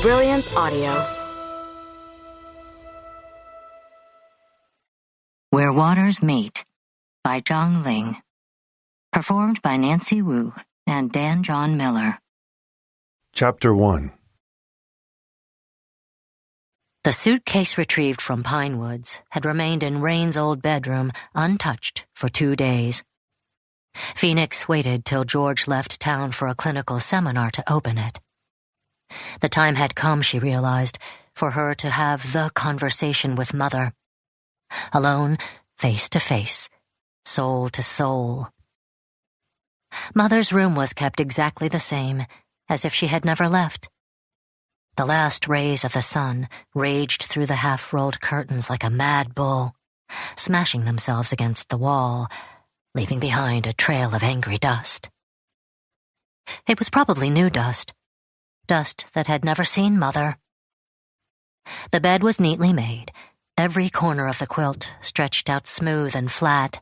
Brilliance Audio. Where Waters Meet by Zhang Ling. Performed by Nancy Wu and Dan John Miller. Chapter 1. The suitcase retrieved from Pine Woods had remained in Rain's old bedroom untouched for 2 days. Phoenix waited till George left town for a clinical seminar to open it. The time had come, she realized, for her to have the conversation with Mother. Alone, face to face, soul to soul. Mother's room was kept exactly the same, as if she had never left. The last rays of the sun raged through the half-rolled curtains like a mad bull, smashing themselves against the wall, leaving behind a trail of angry dust. It was probably new dust that had never seen Mother. The bed was neatly made, every corner of the quilt stretched out smooth and flat.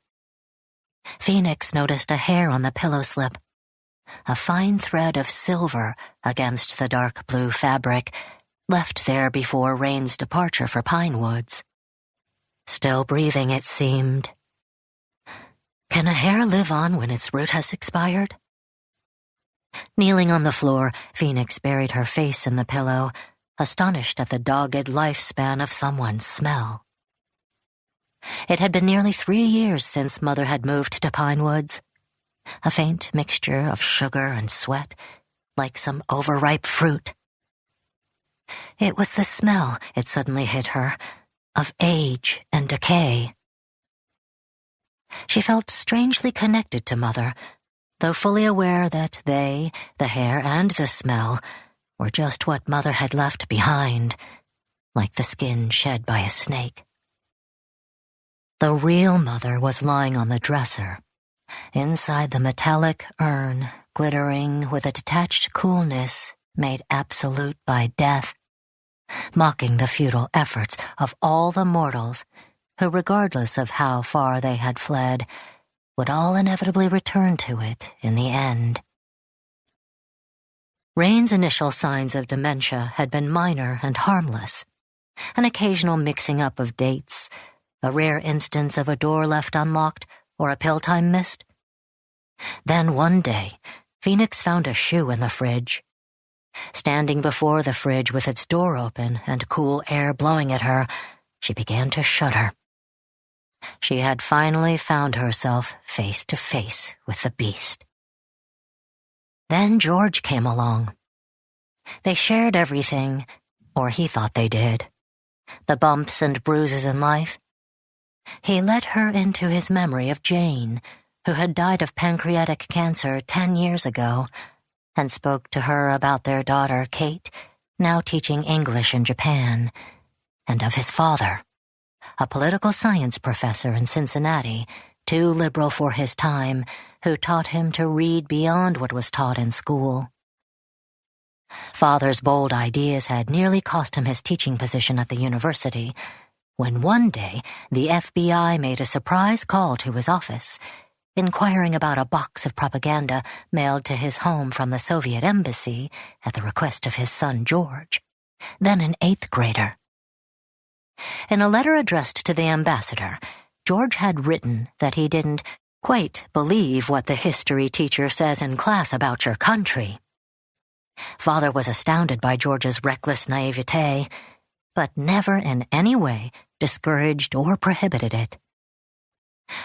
Phoenix noticed a hair on the pillow slip, a fine thread of silver against the dark blue fabric, left there before Rain's departure for Pine Woods. Still breathing, it seemed. Can a hair live on when its root has expired? Kneeling on the floor, Phoenix buried her face in the pillow, astonished at the dogged lifespan of someone's smell. It had been nearly 3 years since Mother had moved to Pine Woods, a faint mixture of sugar and sweat, like some overripe fruit. It was the smell, it suddenly hit her, of age and decay. She felt strangely connected to Mother, though fully aware that they, the hair and the smell, were just what Mother had left behind, like the skin shed by a snake. The real Mother was lying on the dresser, inside the metallic urn, glittering with a detached coolness made absolute by death, mocking the futile efforts of all the mortals who, regardless of how far they had fled, would all inevitably return to it in the end. Rain's initial signs of dementia had been minor and harmless, an occasional mixing up of dates, a rare instance of a door left unlocked or a pill time missed. Then one day, Phoenix found a shoe in the fridge. Standing before the fridge with its door open and cool air blowing at her, she began to shudder. She had finally found herself face to face with the beast. Then George came along. They shared everything, or he thought they did. The bumps and bruises in life. He let her into his memory of Jane, who had died of pancreatic cancer 10 years ago, and spoke to her about their daughter, Kate, now teaching English in Japan, and of his father, a political science professor in Cincinnati, too liberal for his time, who taught him to read beyond what was taught in school. Father's bold ideas had nearly cost him his teaching position at the university, when one day the FBI made a surprise call to his office, inquiring about a box of propaganda mailed to his home from the Soviet embassy at the request of his son George, then an 8th grader. In a letter addressed to the ambassador, George had written that he didn't quite believe what the history teacher says in class about your country. Father was astounded by George's reckless naivete, but never in any way discouraged or prohibited it.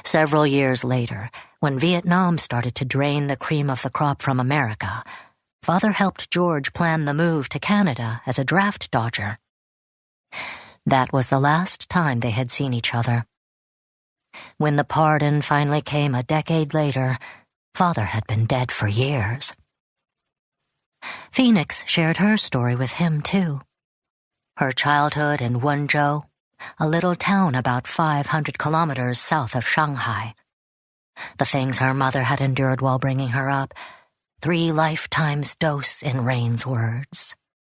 Several years later, when Vietnam started to drain the cream of the crop from America, Father helped George plan the move to Canada as a draft dodger. That was the last time they had seen each other. When the pardon finally came a decade later, Father had been dead for years. Phoenix shared her story with him, too. Her childhood in Wenzhou, a little town about 500 kilometers south of Shanghai. The things her mother had endured while bringing her up, 3 lifetimes' dose in Rain's words.